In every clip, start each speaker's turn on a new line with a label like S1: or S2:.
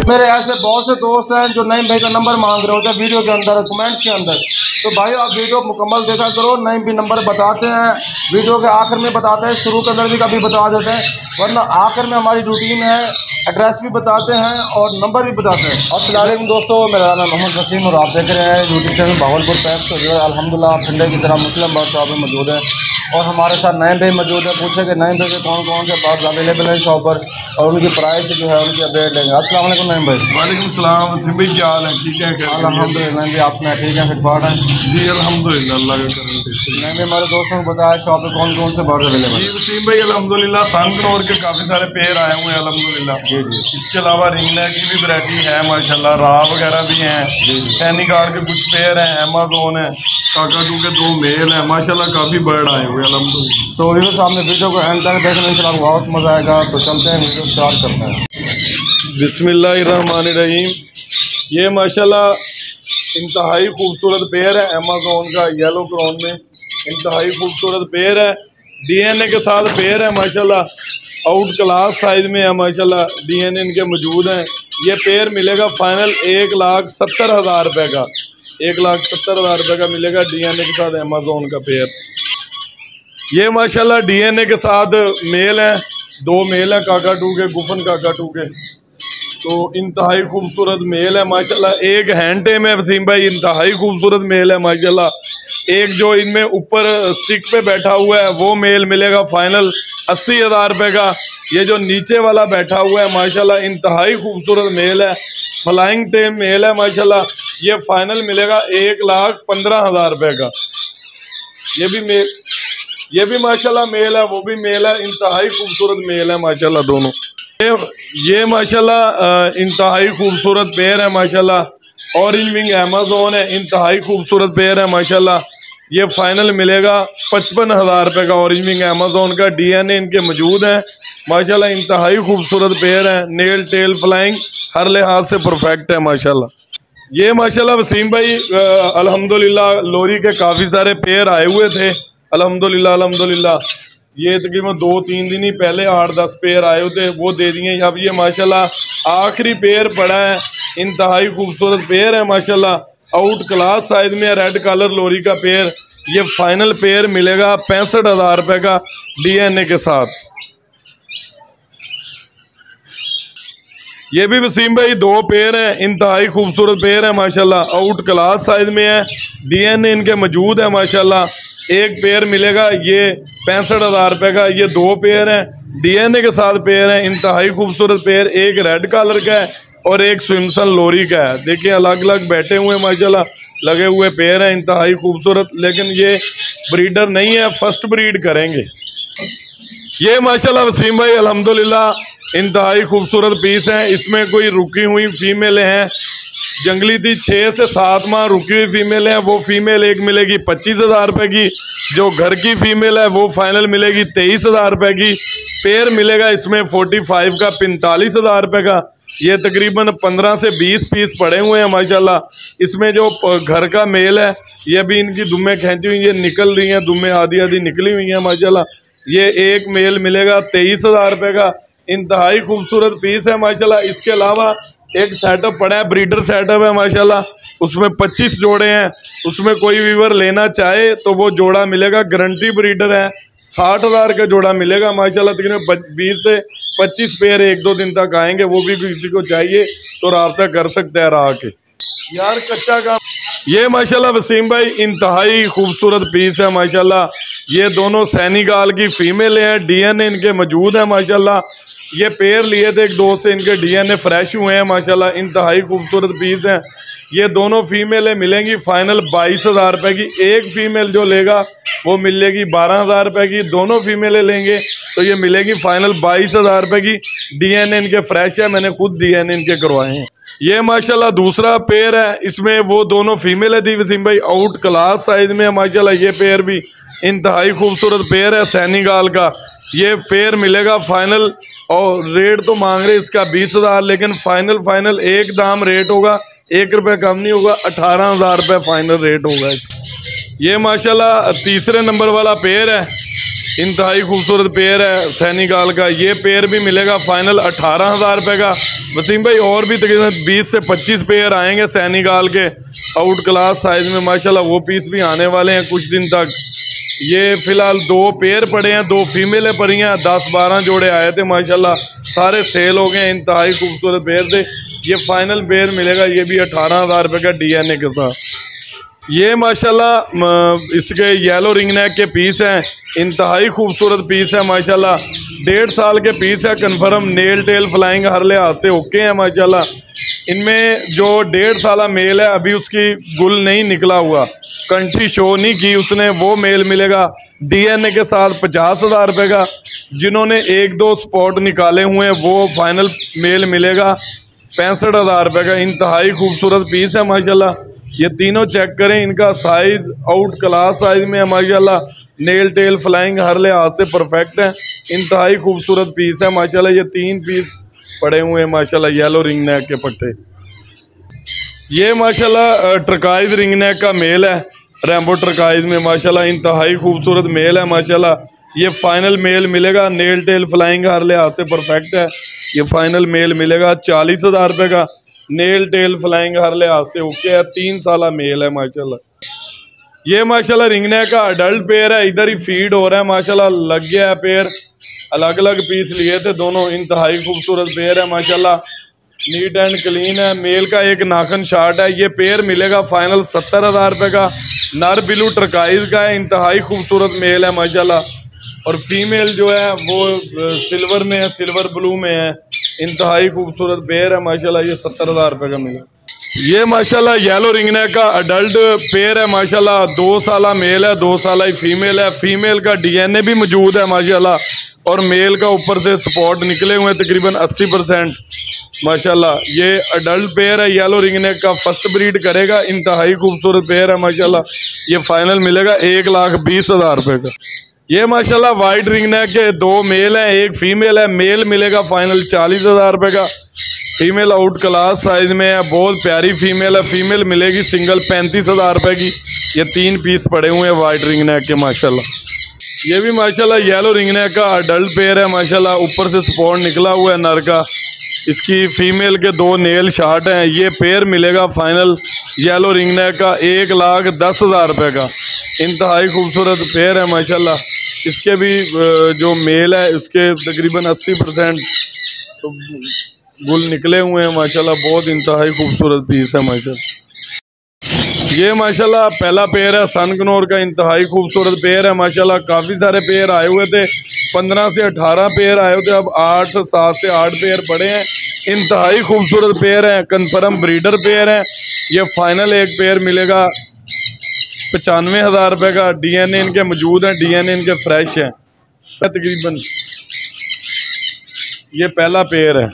S1: मेरे ऐसे बहुत से दोस्त हैं जो नईम भाई का नंबर मांग रहे होते हैं वीडियो के अंदर, कमेंट्स के अंदर। तो भाई आप वीडियो मुकम्मल देखा करो। नईम भी नंबर बताते हैं, वीडियो के आखिर में बताते हैं, शुरू के अंदर भी कभी बता देते हैं, वरना आखिर में हमारी रूटीन है, एड्रेस भी बताते हैं और नंबर भी बताते हैं। अस्सलाम वालेकुम दोस्तों, मेरा नाम मोहम्मद वसीम और आप देख रहे हैं यूट्यूब चैनल भावलपुर पैप। तो जो है अल्हम्दुलिल्लाह ठंडे की तरह मुस्लिम बाग शॉप में मौजूद है और हमारे साथ नईम भाई मौजूद है। पूछे कि नईम भाई के कौन कौन से बाग अवेलेबल है शॉप पर और उनकी प्राइस जो है उनकी अपडेट लेंगे। अस्सलाम वालेकुम नईम भाई।
S2: वालेकुम सलाम वसीम भाई, क्या हाल है? ठीक है?
S1: अल्हम्दुलिल्लाह नईम भाई, आपने ठीक है? फिटफाट है
S2: जी अल्हम्दुलिल्लाह, अल्लाह का करम।
S1: नईम भाई हमारे दोस्तों को बताया शॉप पर कौन कौन से बाग अवेलेबल
S2: जी
S1: है?
S2: वसीम भाई अल्हम्दुलिल्लाह सनफ्लावर के काफ़ी सारे पेड़ आए हुए हैं अल्हम्दुलिल्लाह।
S1: जी जी।
S2: इसके अलावा रिंग नेक की भी वैरायटी है माशाल्लाह, राह वगैरह भी हैं, सैनी गार्ड के कुछ पेड़ हैं, अमेज़न है, काकाटू के 2 मेल हैं माशाल्लाह, काफ़ी बर्ड आए हुए अल्हम्दुलिल्लाह।
S1: तो ये सामने वीडियो को एंड तक देखने इंशाल्लाह बहुत मज़ा आएगा। तो चलते हैं, वीडियो स्टार्ट करते हैं।
S2: बिस्मिल्लाहिर्रहमानिर्रहीम। ये माशाल्लाह इंतहाई खूबसूरत पेड़ है अमेज़न का, येलो क्राउन में इंतहाई खूबसूरत पेड़ है। DNA के साथ पेड़ है माशाल्लाह, आउट क्लास साइज में है माशाल्लाह, DNA इनके मौजूद हैं। ये पेड़ मिलेगा फाइनल 1,70,000 रुपये का, 1,70,000 रुपये का मिलेगा DNA के साथ अमेज़न का पेड़। ये माशाल्लाह DNA के साथ मेल है, 2 मेल हैं काकाटू के, गुफन काकाटू के। तो इंतहाई खूबसूरत मेल है माशाल्लाह। एक हैंड टेम है वसीम भाई, इंतहाई खूबसूरत मेल है माशाल्लाह। एक जो इनमें ऊपर स्टिक पे बैठा हुआ है वो मेल मिलेगा फाइनल 80,000 रुपये का। ये जो नीचे वाला बैठा हुआ है माशाल्लाह इंतहाई खूबसूरत मेल है, फ्लाइंग टेम मेल है माशाल्लाह। ये फाइनल मिलेगा 1,15,000 रुपये का। ये भी माशाल्लाह मेल है, वो भी मेल है, इंतहाई खूबसूरत मेल है माशाल्लाह दोनों। ये माशाल्लाह इंतहाई खूबसूरत पेड़ है माशाल्लाह, ऑरेंज विंग अमेज़न है, इंतहाई खूबसूरत पेड़ है माशाल्लाह। ये फाइनल मिलेगा 55,000 रुपये का, ऑरेंज विंग अमेज़न का। DNA इनके मौजूद है माशाल्लाह, इंतहाई खूबसूरत पेड़ है, नेल टेल फ्लाइंग हर लिहाज से परफेक्ट है माशाल्लाह। ये माशाल्लाह वसीम भाई अल्हम्दुलिल्लाह लोरी के काफ़ी सारे पेड़ आए हुए थे अल्हम्दुलिल्लाह। ये तकरीबन 2-3 दिन ही पहले 8-10 पेड़ आए थे, वो दे दिए। अब ये माशाल्लाह आखिरी पेड़ पड़ा है, इंतहाई खूबसूरत पेड़ है माशाल्लाह, आउट क्लास साइज में, रेड कलर लोरी का पेड़। ये फाइनल पेड़ मिलेगा 65,000 रुपये का DNA के साथ। ये भी वसीम भाई 2 पेड़ हैं, इंतहाई खूबसूरत पेड़ है माशाल्लाह, आउट क्लास साइज में है, DNA इनके मौजूद है माशाल्लाह। एक पेड़ मिलेगा ये 65,000 रुपये का। ये 2 पेड़ हैं, DNA के साथ पेड़ हैं, इंतहाई खूबसूरत पेड़। एक रेड कलर का है और एक स्विमसन लोरी का है। देखिए अलग अलग बैठे हुए माशाल्लाह, लगे हुए पेड़ हैं, इंतहाई खूबसूरत। लेकिन ये ब्रीडर नहीं है, फर्स्ट ब्रीड करेंगे। ये माशाल्लाह वसीम भाई अल्हम्दुलिल्लाह इंतहाई खूबसूरत पीस है। इसमें कोई रुकी हुई फीमेल हैं, जंगली थी 6 से 7 माह रुकी हुई फीमेल है। वो फीमेल एक मिलेगी 25,000 रुपये की, जो घर की फीमेल है वो फाइनल मिलेगी 23,000 रुपये की। पेयर मिलेगा इसमें 45 का 45,000 रुपये का। ये तकरीबन 15 से 20 पीस पड़े हुए हैं माशाल्लाह। इसमें जो घर का मेल है ये भी इनकी दुम्में खींची हुई, ये निकल रही हैं, दुम्में आधी आधी निकली हुई हैं माशाल्लाह। ये एक मेल मिलेगा 23,000 रुपये का, इंतहाई खूबसूरत पीस है माशाल्लाह। इसके अलावा एक सेटअप पड़ा है, ब्रीडर सेटअप है माशाल्लाह, उसमें 25 जोड़े हैं। उसमें कोई व्यूअर लेना चाहे तो वो जोड़ा मिलेगा, गारंटी ब्रीडर है, 60,000 का जोड़ा मिलेगा माशाल्लाह। तकरीबन 20 से 25 पेयर 1-2 दिन तक आएंगे। वो भी किसी को चाहिए तो रब्ता कर सकते हैं रहा के यार कच्चा काम। ये माशाल्लाह वसीम भाई इंतहाई खूबसूरत पीस है माशाल्लाह। ये दोनों सैनिगाल की फीमेल हैं, DNA इनके मौजूद है माशाल्लाह। ये पेयर लिए थे एक दोस्त से, इनके DNA फ्रेश हुए हैं माशाल्लाह, इंतहाई खूबसूरत पीस हैं। ये दोनों फीमेलें मिलेंगी फाइनल 22,000 रुपये की। एक फीमेल जो लेगा वो मिलेगी 12,000 रुपये की। दोनों फीमेलें लेंगे तो ये मिलेगी फाइनल 22,000 रुपये की। DNA इनके फ्रेश है, मैंने खुद DNA इनके करवाए हैं। ये माशाल्लाह दूसरा पेयर है, इसमें वो दोनों फीमेलें थी वसीम भाई, आउट क्लास साइज में है माशाल्लाह। ये पेयर भी इंतहाई खूबसूरत पेयर है सैनिगाल का। ये पेयर मिलेगा फाइनल, और रेट तो मांग रहे इसका 20,000, लेकिन फाइनल एक दाम रेट होगा, 1 रुपये कम नहीं होगा, 18,000 रुपये फाइनल रेट होगा इसका। ये माशाल्लाह तीसरे नंबर वाला पेयर है, इंतहाई खूबसूरत पेयर है सैनिगाल का। ये पेयर भी मिलेगा फाइनल 18,000 रुपये का। वसीम भाई और भी तकरीबन 20 से 25 पेयर आएंगे सैनिगाल के आउट क्लास साइज़ में माशाल्लाह, वो पीस भी आने वाले हैं कुछ दिन तक। ये फ़िलहाल 2 पेयर पड़े हैं, 2 फीमेलें पड़ी हैं, 10-12 जोड़े आए थे माशाल्लाह, सारे सेल हो गए। इंतहाई खूबसूरत पेयर थे। ये फाइनल पेयर मिलेगा, ये भी 18,000 रुपये का DNA के साथ। ये माशाल्लाह इसके येलो रिंग नेक के पीस हैं, इंतहाई खूबसूरत पीस है माशाल्लाह। 1.5 साल के पीस है कन्फर्म, नेल टेल फ्लाइंग हर लिहाज से ओके है माशाल्लाह। इनमें जो 1.5 साल मेल है अभी उसकी गुल नहीं निकला हुआ, कंठी शो नहीं की उसने, वो मेल मिलेगा DNA के साथ 50,000 रुपये का। जिन्होंने 1-2 स्पॉट निकाले हुए हैं वो फाइनल मेल मिलेगा 65,000 रुपये का। इंतहाई खूबसूरत पीस है माशाल्लाह। ये तीनों चेक करें, इनका साइज आउट क्लास साइज में है माशाल्लाह, नेल टेल फ्लाइंग हर लिहाज से परफेक्ट है। इंतहाई खूबसूरत पीस है माशाल्लाह। ये 3 पीस पड़े हुए हैं माशाल्लाह येलो रिंग नेक के पट्टे। ये माशाल्लाह ट्रकाइज रिंग नेक का मेल है, रैम्बो ट्रकाइज में माशाल्लाह, इंतहाई खूबसूरत मेल है माशाल्लाह। ये फाइनल मेल मिलेगा, नेल टेल फ्लाइंग हर लिहाज से परफेक्ट है। ये फाइनल मेल मिलेगा 40,000 रुपये का, नेल टेल फ्लाइंग हर लिहाज से ओके है, 3 साल मेल है माशाल्लाह। ये माशाल्लाह रिंग नेक का अडल्ट पेयर है, इधर ही फीड हो रहा है माशाल्लाह, लग गया है पेयर। अलग अलग पीस लिए थे दोनों, इंतहाई खूबसूरत पेयर है माशाल्लाह, नीट एंड क्लीन है। मेल का एक नाखन शार्ट है। ये पेयर मिलेगा फाइनल 70,000 रुपये का, नर बिलू ट्रकाइज का है, इंतहाई खूबसूरत मेल है माशाल्लाह। और फीमेल जो है वो सिल्वर में है, सिल्वर ब्लू में है, इंतहाई खूबसूरत पेयर है माशाल्लाह। ये 70,000 रुपये का मिलेगा। ये माशाल्लाह येलो रिंग नेक का अडल्ट पेयर है माशाल्लाह, 2 साल मेल है, 2 साल ही फीमेल है। फीमेल का DNA भी मौजूद है माशाल्लाह, और मेल का ऊपर से स्पॉट निकले हुए हैं तकरीबन 80% माशाल्लाह। ये अडल्ट पेयर है येलो रिंग नेक का, फर्स्ट ब्रीड करेगा, इंतहाई खूबसूरत पेयर है माशाल्लाह। ये फाइनल मिलेगा 1,20,000 रुपये का। ये माशाल्लाह वाइट रिंग नेक के 2 मेल हैं, 1 फीमेल है। मेल मिलेगा फाइनल 40,000 रुपये का, फीमेल आउट क्लास साइज में है, बहुत प्यारी फीमेल है। फीमेल मिलेगी सिंगल 35,000 रुपये की। ये 3 पीस पड़े हुए हैं वाइट रिंग नेक के माशाल्लाह। ये भी माशाल्लाह येलो रिंग नेक का अडल्ट पेयर है माशाल्लाह, ऊपर से स्पॉट निकला हुआ है नर का। इसकी फीमेल के 2 नेल शार्ट हैं। ये पेयर मिलेगा फाइनल येलो रिंग नेक का 1,10,000 रुपये का। इंतहाई खूबसूरत पेयर है माशाल्लाह। इसके भी जो मेल है उसके तकरीबन 80% तो गुल निकले हुए हैं माशाल्लाह, बहुत इंतहाई खूबसूरत पीस है माशाल्लाह। ये माशाल्लाह पहला पेयर है सनकनौर का, इंतहाई खूबसूरत पेयर है माशाल्लाह। काफ़ी सारे पेयर आए हुए थे, 15 से 18 पेयर आए हुए थे, अब 7 से 8 पेयर पड़े हैं। इंतहाई खूबसूरत पेयर है, कन्फर्म ब्रीडर पेयर है। ये फाइनल एक पेयर मिलेगा 95,000 रुपये का। DNA इनके मौजूद हैं, DNA इनके फ्रेश हैं तकरीबन। ये पहला पेयर है।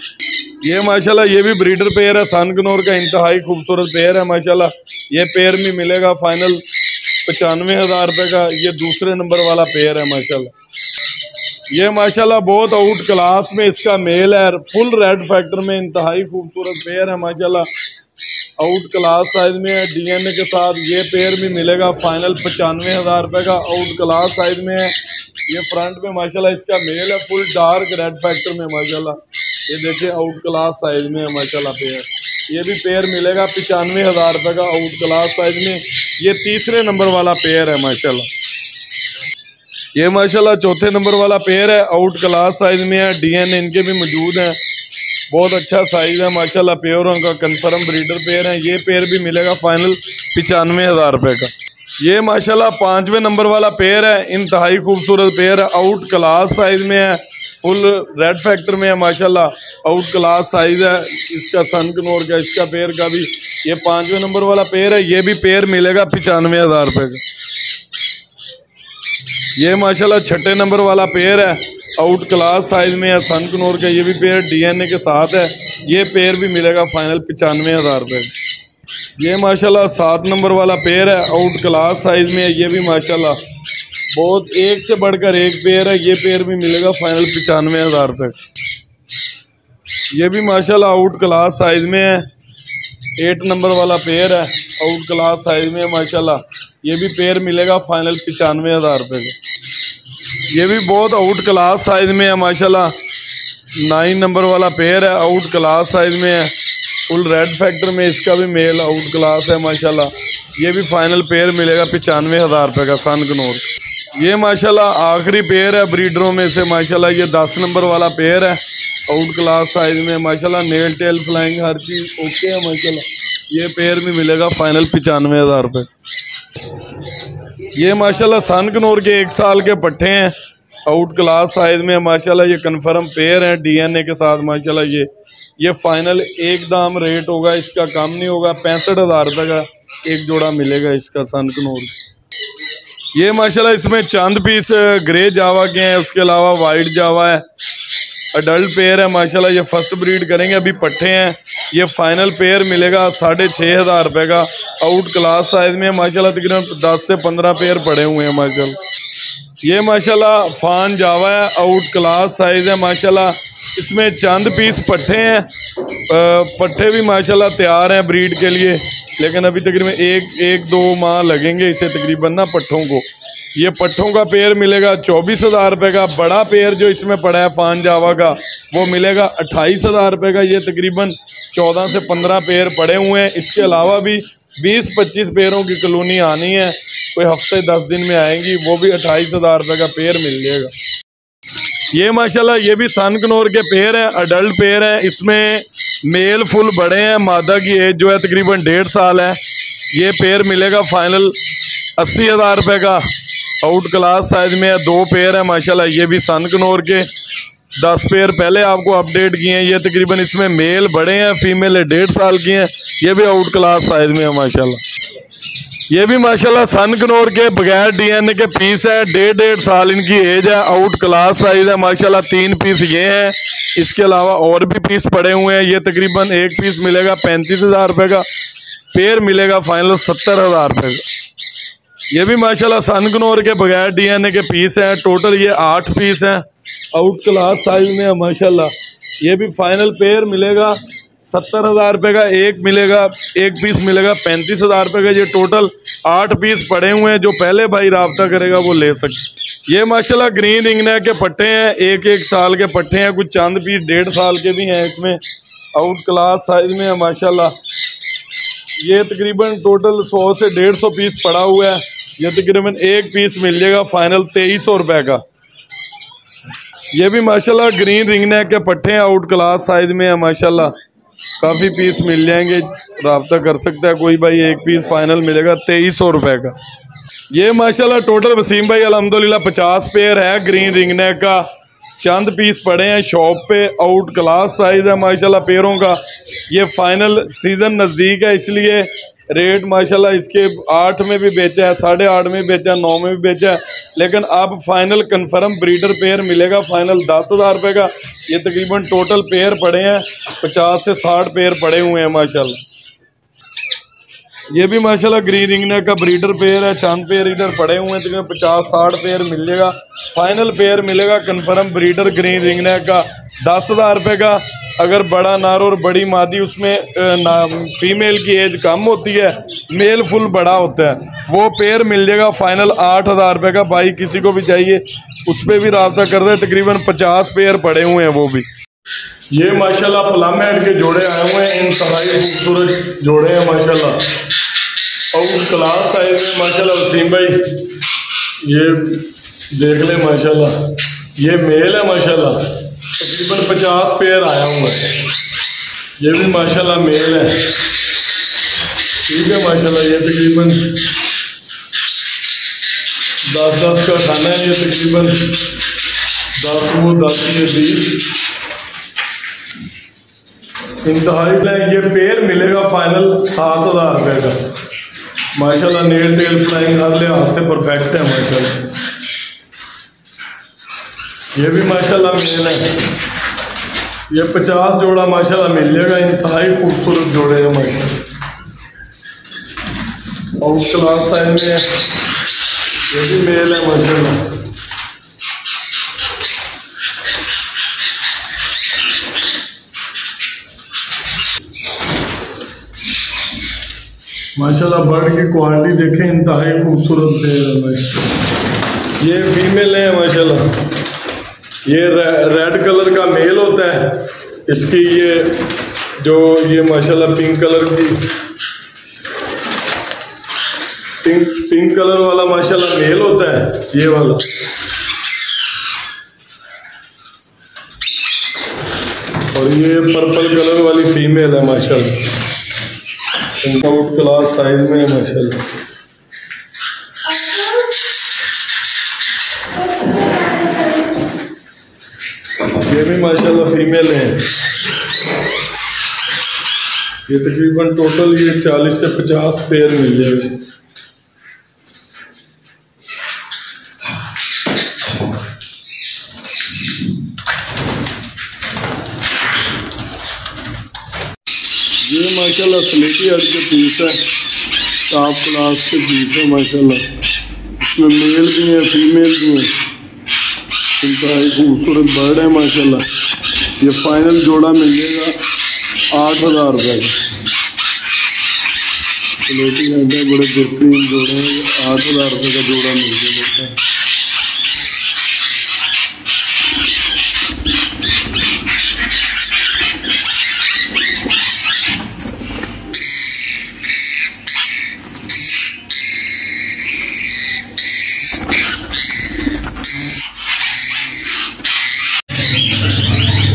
S2: ये माशाल्लाह ये भी ब्रीडर पेयर है सनकनौर का, इंतहाई खूबसूरत पेयर है माशाल्लाह। ये पेयर भी मिलेगा फाइनल 95,000 रुपये का। ये दूसरे नंबर वाला पेयर है माशाल्लाह। ये माशाल्लाह बहुत आउट क्लास में इसका मेल है, फुल रेड फैक्टर में, इंतहाई खूबसूरत पेयर है माशाल्लाह, आउट क्लास साइज में है DNA के साथ। ये पेयर भी मिलेगा फाइनल 95,000 रुपये का, आउट क्लास साइज में है। ये फ्रंट में माशाल्लाह इसका मेल है, फुल डार्क रेड फैक्टर में माशाल्लाह। ये देखिए आउट क्लास साइज में है माशाल्लाह पेयर। ये भी पेयर मिलेगा 95,000 रुपये का, आउट क्लास साइज में। ये तीसरे नंबर वाला पेयर है माशाल्लाह। ये माशाल्लाह चौथे नंबर वाला पेयर है, आउट क्लास साइज में है, DNA इनके भी मौजूद हैं, बहुत अच्छा साइज है माशाल्लाह। प्योर का कन्फर्म ब्रीडर पेयर है। ये पेयर भी मिलेगा फाइनल 95,000 रुपये का। ये माशाल्लाह 5वें नंबर वाला पेयर है, इंतहाई खूबसूरत पेयर है, आउट क्लास साइज में है, फुल रेड फैक्टर में है माशाल्लाह, आउट क्लास साइज है इसका सनकनौर का। इसका पेयर का भी ये 5वें नंबर वाला पेयर है। ये भी पेयर मिलेगा 95,000 रुपये का। ये माशाल्लाह 6ठे नंबर वाला पेयर है, आउट क्लास साइज में है, सनकनौर का। ये भी पेयर DNA के साथ है। ये पेयर भी मिलेगा फाइनल 95,000 रुपये का। ये माशाल्लाह 7 नंबर वाला पेयर है, आउट क्लास साइज में है। ये भी माशाल्लाह बहुत एक से बढ़कर एक पेयर है। ये पेयर भी मिलेगा फाइनल 95,000 रुपये का। ये भी माशाल्लाह आउट क्लास साइज में है, 8 नंबर वाला पेयर है, आउट क्लास साइज में है माशाल्लाह। ये भी पेयर मिलेगा फाइनल 95,000 रुपये का। ये भी बहुत आउट क्लास साइज में है माशाल्लाह। 9 नंबर वाला पेयर है, आउट क्लास साइज में है, फुल रेड फैक्टर में। इसका भी मेल आउट क्लास है माशाल्लाह। ये भी फाइनल पेयर मिलेगा 95,000 रुपये का सन कनौर। ये माशाल्लाह आखिरी पेयर है ब्रीडरों में से माशाल्लाह। ये 10 नंबर वाला पेयर है, आउट क्लास साइज में माशाल्लाह। नेल टेल फ्लाइंग हर चीज़ ओके है माशाल्लाह। ये पेयर भी मिलेगा फाइनल 95,000 रुपये। ये माशाल्लाह सन कनौर के 1 साल के पट्ठे हैं, आउट क्लास साइज में माशाल्लाह। ये कन्फर्म पेयर है DNA के साथ माशाल्लाह। ये फाइनल एक दाम रेट होगा इसका, कम नहीं होगा। 65,000 रुपये का एक जोड़ा मिलेगा इसका सन कनौर। ये माशाल्लाह इसमें चंद पीस ग्रे जावा के हैं, उसके अलावा वाइट जावा है। अडल्ट पेयर है माशाल्लाह। ये फर्स्ट ब्रीड करेंगे, अभी पट्ठे हैं। ये फाइनल पेयर मिलेगा 6,500 रुपये का, आउट क्लास साइज में माशाल्लाह। तकरीबन 10 से 15 पेयर पड़े हुए हैं माशाल्लाह। ये माशाल्लाह फान जावा है, आउट क्लास साइज है माशाल्लाह। इसमें चंद पीस पट्ठे हैं, पट्ठे भी माशाल्लाह तैयार हैं ब्रीड के लिए, लेकिन अभी तकरीबन एक दो माह लगेंगे इसे तकरीबन ना पट्ठों को। ये पट्ठों का पेयर मिलेगा 24,000 रुपये का। बड़ा पेयर जो इसमें पड़ा है फान जावा का वो मिलेगा 28,000 रुपये का। ये तकरीबन 14 से 15 पेयर पड़े हुए हैं। इसके अलावा भी 20-25 पेयरों की कॉलोनी आनी है, कोई हफ्ते 10 दिन में आएंगी, वो भी 28,000 रुपये का पेयर मिल जाएगा। ये माशाल्लाह ये भी सन कनौर के पेयर हैं, अडल्ट पेयर हैं। इसमें मेल फुल बड़े हैं, मादा की एज जो है तकरीबन 1.5 साल है। ये पेयर मिलेगा फाइनल 80,000 रुपये का, आउट क्लास साइज में है। 2 पेयर है माशाल्लाह। ये भी सन कनौर के 10 पेयर पहले आपको अपडेट किए हैं। ये तकरीबन इसमें मेल बड़े हैं, फीमेल 1.5 साल की हैं। ये भी आउट क्लास साइज में है माशाल्लाह। ये भी माशाल्लाह सन कनौर के बगैर DNA के पीस है, 1.5 साल इनकी एज है, आउट क्लास साइज है माशाल्लाह। 3 पीस ये हैं, इसके अलावा और भी पीस पड़े हुए हैं। ये तकरीबन एक पीस मिलेगा 35,000 रुपये का, पेयर मिलेगा फाइनल 70,000 रुपये का। ये भी माशाल्लाह सन कनौर के बगैर DNA के पीस हैं। टोटल ये 8 पीस हैं, आउट क्लास साइज में है माशाल्लाह। ये भी फाइनल पेयर मिलेगा 70,000 रुपये का। एक पीस मिलेगा 35,000 रुपये का। ये टोटल 8 पीस पड़े हुए हैं, जो पहले भाई राब्ता करेगा वो ले सकते। ये माशाल्लाह ग्रीन रिंगनेक के पट्टे हैं, 1-1 साल के पट्टे हैं। कुछ चंद पीस 1.5 साल के भी हैं इसमें, आउट क्लास साइज में है माशाल्लाह। ये तकरीबन टोटल 100 से 150 पीस पड़ा हुआ है। ये तकरीबन एक पीस मिल जाएगा फाइनल 2300 रुपये का। ये भी माशाल्लाह ग्रीन रिंगनेक के पट्टे हैं, आउट क्लास साइज में है माशाल्लाह। काफ़ी पीस मिल जाएंगे, राब्ता कर सकता है कोई भाई। एक पीस फाइनल मिलेगा 2300 रुपये का। ये माशाल्लाह टोटल वसीम भाई अल्हम्दुलिल्लाह 50 पेयर है ग्रीन रिंगनेक का। चंद पीस पड़े हैं शॉप पे, आउट क्लास साइज है माशाल्लाह पेयरों का। ये फाइनल सीज़न नज़दीक है, इसलिए रेट माशाल्लाह इसके 8 में भी बेचा है, 8.5 में बेचा है, 9 में भी बेचा है। लेकिन अब फाइनल कंफर्म ब्रीडर पेयर मिलेगा फाइनल 10,000 रुपये का। ये तकरीबन टोटल पेयर पड़े हैं 50 से 60 पेयर पड़े हुए हैं माशाल्लाह। ये भी माशाल्लाह ग्रीन रिंगनेक का ब्रीडर पेयर है, चंद पेयर इधर पड़े हुए हैं, तकरीबन 50-60 पेयर मिल जाएगा। फाइनल पेयर मिलेगा कंफर्म ब्रीडर ग्रीन रिंगनेक का 10,000 रुपये का। अगर बड़ा नार और बड़ी मादी उसमें फीमेल की एज कम होती है, मेल फुल बड़ा होता है, वो पेयर मिल जाएगा फाइनल 8,000 रुपये का। भाई किसी को भी चाहिए उस पर भी राब्ता कर दे, तकरीबन 50 पेयर पड़े हुए हैं वो भी। ये माशाल्लाह प्लामेट के जोड़े आए हुए हैं, इंतहाई खूबसूरत जोड़े हैं माशाल्लाह, और क्लास साइज में माशाल्लाह। वसीम भाई ये देख ले माशाल्लाह, ये मेल है माशाल्लाह, तकरीबन 50 पेयर आया हुआ है। ये भी माशाल्लाह मेल है, ठीक है माशाल्लाह। ये तकरीबन 10-10 का खाना है। ये तकरीबन 10 वो 10 ये 20 इंतहाई है। ये पेयर मिलेगा फाइनल 7,000 रुपये का माशाल्लाह। नेल टेल फ्लाइंग हर लिहाज से परफेक्ट है माशाल्लाह। ये भी माशाल्लाह मेल है। ये 50 जोड़ा माशाल्लाह मिल जाएगा, इंतहाई खूबसूरत जोड़े हैं माशाल्लाह, आउट क्लास साइज में है। ये भी मेल है माशाल्लाह। माशाल्लाह बर्ड की क्वालिटी देखें, इंतहाई खूबसूरत पेयर है। ये फीमेल है माशाल्लाह। ये रेड कलर का मेल होता है, इसकी ये माशाल्लाह पिंक कलर की पिंक कलर वाला माशाल्लाह मेल होता है ये वाला। और ये पर्पल कलर वाली फीमेल है माशाल्लाह, इनका आउट क्लास साइज में है माशाल्लाह। ये भी माशाल्लाह फीमेल है। ये तकरीबन टोटल ये 40 से 50 पेयर मिल जाएगा। ये माशाल्लाह स्लेटी हट के पीस है, टॉप क्लास के पीस है माशाल्लाह। इसमें मेल भी है फीमेल भी है, इंतहाई खूबसूरत बर्ड है माशाल्लाह। ये फाइनल जोड़ा मिल जाएगा 8,000 रुपये का। स्लेटी हट है, बड़े बेहतरीन जोड़े हैं, 8,000 रुपये का जोड़ा मिल जाएगा।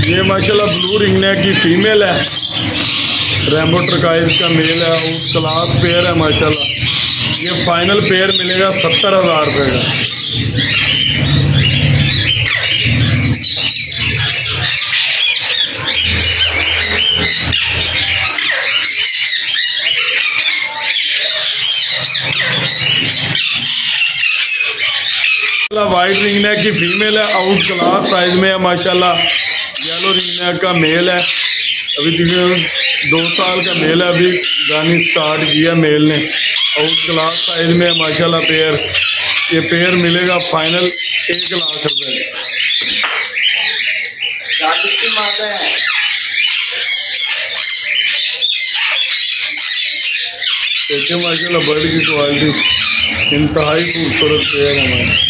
S2: ये माशाल्लाह ब्लू रिंगनेक की फीमेल है, रेम्बो टर्काइज का मेल है, आउट क्लास पेयर है माशाल्लाह। ये फाइनल पेयर मिलेगा 70,000 रुपये का। वाइट रिंगनेक की फीमेल है, आउट क्लास साइज में है माशाल्लाह। येलो रिंगनेक का मेल है, अभी 2 साल का मेल है, अभी गानी स्टार्ट किया मेल ने। आउट क्लास साइज में है माशाल्लाह पेयर। ये पेयर मिलेगा फाइनल 1 लाख रुपए। देखिए माशाल्लाह बर्ड की क्वालिटी इंतहाई खूबसूरत पेयर है हमारा।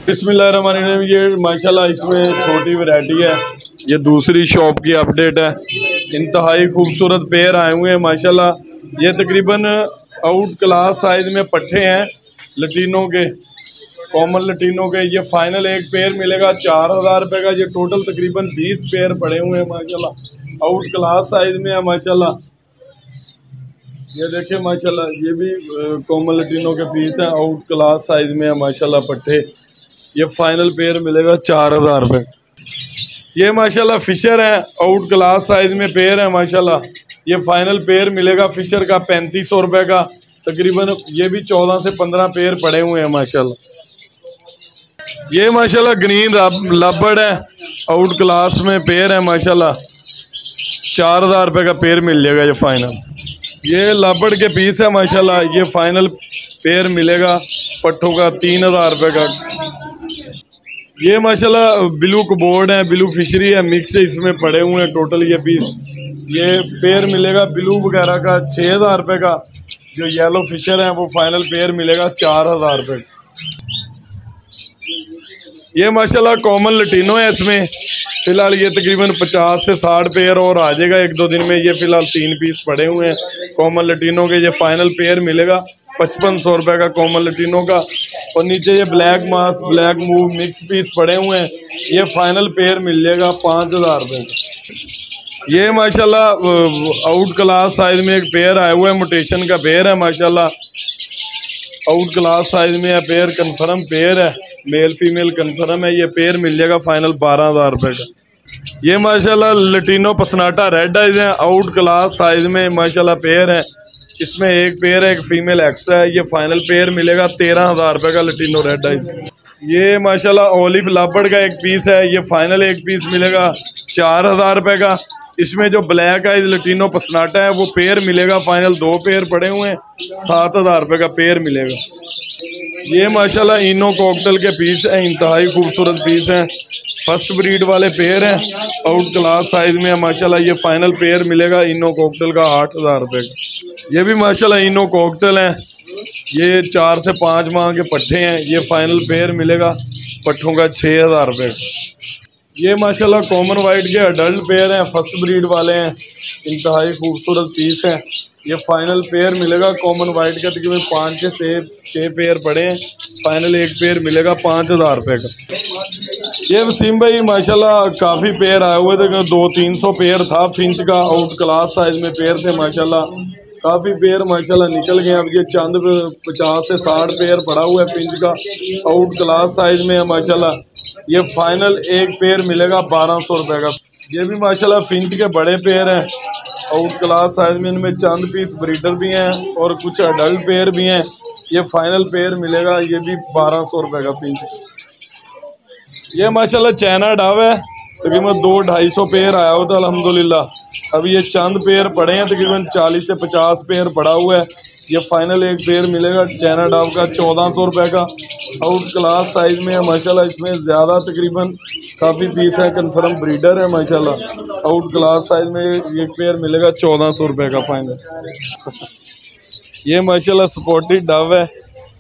S2: बिस्मिल्लाहिर्रहमानिर्रहीम। ये माशाल्लाह इसमें छोटी वैरायटी है, ये दूसरी शॉप की अपडेट है। इंतहाई खूबसूरत पेयर आए हुए हैं माशाल्लाह। ये तकरीबन आउट क्लास साइज में पट्ठे हैं लटीनों के, कॉमन लटीनों के। ये फाइनल एक पेयर मिलेगा 4,000 रुपये का। ये टोटल तकरीबन 20 पेयर पड़े हुए हैं माशाल्लाह, आउट क्लास साइज में है माशाल्लाह। ये देखिए माशाल्लाह, ये भी कॉमन लटीनों के पीस है, आउट क्लास साइज में है माशाल्लाह पट्ठे। ये फाइनल पेयर मिलेगा 4,000 रुपये। ये माशाल्लाह फिशर है, आउट क्लास साइज में पेयर है माशाल्लाह। ये फाइनल पेयर मिलेगा फिशर का 3500 रुपये का तकरीबन। ये भी 14 से 15 पेयर पड़े हुए हैं माशाल्लाह। ये माशाल्लाह ग्रीन लबर्ड है, आउट क्लास में पेयर है माशाल्लाह। 4,000 रुपये का पेयर मिल जाएगा ये फाइनल। ये लबर्ड के पीस है माशाल्लाह। ये फाइनल पेयर मिलेगा पट्ठों का 3,000 रुपये का। ये माशाल्लाह ब्लू कबोर्ड है, ब्लू फिशरी है, मिक्स है, इसमें पड़े हुए हैं टोटल ये पीस। ये पेयर मिलेगा ब्लू वगैरह का 6,000 रुपये का। जो येलो फिशर है वो फाइनल पेयर मिलेगा 4,000 रुपये। ये माशाल्लाह कॉमन लटीनो है, इसमें फ़िलहाल ये तकरीबन 50 से 60 पेयर और आ जाएगा 1-2 दिन में। ये फ़िलहाल 3 पीस पड़े हुए हैं कॉमन लटीनो के। ये फाइनल पेयर मिलेगा 5500 रुपये का कॉमन लटीनो का। और नीचे ये ब्लैक मास, ब्लैक मूव मिक्स पीस पड़े हुए हैं। ये फाइनल पेयर मिल जाएगा 5,000 रुपये का। ये माशाल्लाह आउट क्लास साइज में एक पेयर आया हुआ है, मोटेशन का पेयर है माशाल्लाह। आउट क्लास साइज में है पेयर, कंफर्म पेयर है, मेल फीमेल कंफर्म है। ये पेयर मिल जाएगा फाइनल 12,000 रुपये का। ये माशाल्लाह लटीनो पसनाटा रेड आइज है, आउट क्लास साइज में माशाल्लाह पेयर है। इसमें एक पेयर है, एक फीमेल एक्स्ट्रा है। ये फाइनल पेयर मिलेगा 13,000 रुपये का लटीनो रेड आइज। ये माशाल्लाह ओलिव लापड़ का एक पीस है, ये फाइनल एक पीस मिलेगा 4,000 रुपये का। इसमें जो ब्लैक आइज लटीनो पसनाटा है वो पेयर मिलेगा फाइनल, 2 पेयर पड़े हुए हैं, 7,000 रुपये का पेयर मिलेगा। ये माशाल्लाह इनो कॉकटेल के पीस हैं, इंतहाई खूबसूरत पीस हैं, फर्स्ट ब्रीड वाले पेयर हैं, आउट क्लास साइज में है माशाल्लाह। ये फाइनल पेयर मिलेगा इनो कॉकटेल का 8,000 रुपये का। ये भी माशाल्लाह इनो कॉकटेल हैं, ये 4 से 5 माह के पट्ठे हैं। ये फाइनल पेयर मिलेगा पट्ठों का 6,000 रुपये का। ये माशाल्लाह कॉमन वाइट के अडल्ट पेयर हैं, फर्स्ट ब्रीड वाले हैं, इंतहाई खूबसूरत पीस हैं। ये फाइनल पेयर मिलेगा कॉमन वाइट का, तकरीबन 5 से 6 पेयर पड़े हैं, फाइनल एक पेयर मिलेगा 5,000 रुपये का। ये वसीम भाई माशाल्लाह काफ़ी पेयर आए हुए थे, 200-300 पेयर था फिंच का, आउट क्लास साइज में पेयर थे माशाल्लाह, काफ़ी पेयर माशाल्लाह निकल गए। अब ये चंद 50 से 60 पेयर पड़ा हुआ है फिंच का, आउट क्लास साइज में है माशाल्लाह। ये फाइनल एक पेयर मिलेगा 1,200 रुपये का। ये भी माशाल्लाह फिंच के बड़े पेयर हैं, आउट क्लास साइज में, इनमें चंद पीस ब्रीडर भी हैं और कुछ अडल्ट पेयर भी हैं। ये फाइनल पेयर मिलेगा, ये भी 1,200 रुपये का फिंच। ये माशाल्लाह चाइना डव है, तकरीबन 200-250 पेयर आया होता अल्हम्दुलिल्लाह। अब ये चंद पेयर पड़े हैं, तकरीबन 40 से 50 पेयर पड़ा हुआ है। ये फाइनल एक पेयर मिलेगा चाइना डव का 1,400 रुपये का, आउट क्लास साइज में है माशाल्लाह। इसमें ज़्यादा तकरीबन काफ़ी पीस है, कन्फर्म ब्रीडर है माशाल्लाह। आउट क्लास साइज में एक पेयर मिलेगा 1,400 रुपये का फाइनल। ये माशाल्लाह स्पोर्टेड डव है,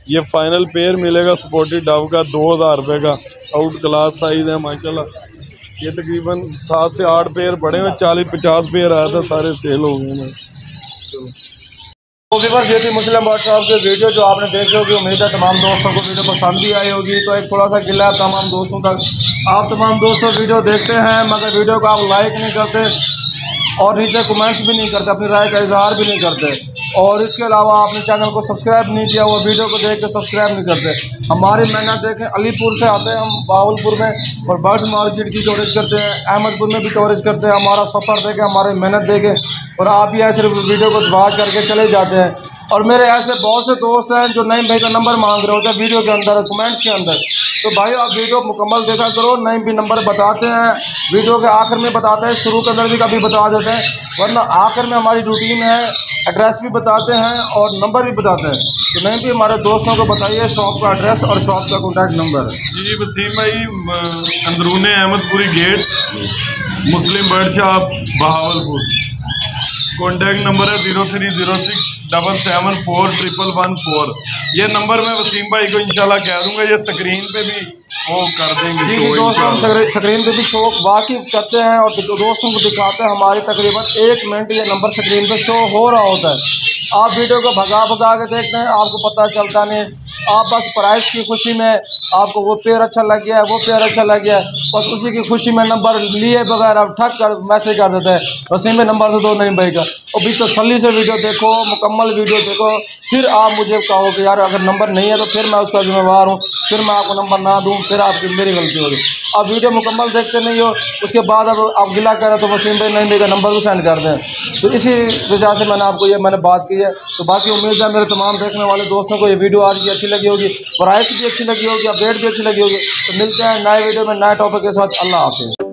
S2: ये फाइनल पेयर मिलेगा स्पोर्टेड डव का 2,000 रुपये का, आउट क्लास साइज है माशाल्लाह। ये तकरीबन 7 से 8 पेयर पड़े हुए, 40-50 पेयर आया था, सारे सेल हो गए हैं।
S1: तो व्यूअर्स, ये थी मुस्लिम बर्ड शॉप की वीडियो जो आपने देखी होगी। उम्मीद है तमाम दोस्तों को वीडियो पसंद भी आई होगी। तो एक थोड़ा सा गिला है तमाम दोस्तों तक, आप तमाम दोस्तों वीडियो देखते हैं मगर वीडियो को आप लाइक नहीं करते और नीचे कमेंट्स भी नहीं करते, अपनी राय का इजहार भी नहीं करते, और इसके अलावा आपने चैनल को सब्सक्राइब नहीं किया, वो वीडियो को देख के सब्सक्राइब नहीं करते। हमारी मेहनत देखें, अलीपुर से आते हैं हम बावलपुर में और बर्ड मार्केट की कवरेज करते हैं, अहमदपुर में भी कवरेज करते हैं। हमारा सफ़र देखें, हमारी मेहनत देखें, और आप ही ऐसे वीडियो को वाच करके चले जाते हैं। और मेरे ऐसे बहुत से दोस्त हैं जो नईम भाई का नंबर मांग रहे होते हैं वीडियो के अंदर, कमेंट्स के अंदर। तो भाई आप वीडियो मुकम्मल देखा करो, नईम भी नंबर बताते हैं, वीडियो के आखिर में बताते हैं, शुरू के अंदर भी कभी बता देते हैं, वरना आखिर में हमारी रूटीन है, एड्रेस भी बताते हैं और नंबर भी बताते हैं। तो नईम भी हमारे दोस्तों को बताइए शॉप का एड्रेस और शॉप का कॉन्टैक्ट नंबर।
S2: जी वसीम भाई, अंदरून Ahmedpuri gate, Muslim bird shop Bahawalpur. Contact number है 0306774114। ये नंबर मैं वसीम भाई को इंशाल्लाह कह दूंगा, ये स्क्रीन पे भी वो कर देंगे।
S1: जी दोस्तों, हम स्क्रीन पे भी शो वाकिफ करते हैं और दोस्तों को दिखाते हैं। हमारी तकरीबन 1 मिनट ये नंबर स्क्रीन पे शो हो रहा होता है। आप वीडियो को भगा के देखते हैं, आपको पता चलता नहीं। आप बस प्राइस की खुशी में, आपको वो पेयर अच्छा लग गया है, वो पेयर अच्छा लग गया है, बस उसी की खुशी में नंबर लिए बगैर आप ठग कर मैसेज कर देते हैं वसीम में नंबर से दो नईम भाई का। और बीच तसल्ली से वीडियो देखो, मुकम्मल वीडियो देखो, फिर आप मुझे कहो कि यार अगर नंबर नहीं है तो फिर मैं उसका जिम्मेवार हूँ, फिर मैं आपको नंबर ना दूँ, फिर आपकी मेरी गलती होगी। आप वीडियो मुकम्मल देखते नहीं हो, उसके बाद अब आप गिला कर रहे तो वसीम भाई नईम भाई का नंबर भी सेंड कर दें। तो इसी वजह से मैंने आपको मैंने बात की है। तो बाकी उम्मीद है मेरे तमाम देखने वाले दोस्तों को ये वीडियो आज की अच्छी लगी होगी, प्राइस भी अच्छी लगी होगी, अपडेट भी अच्छी लगी होगी। तो मिलते हैं नए वीडियो में नए टॉपिक के साथ। अल्लाह हाफिज़।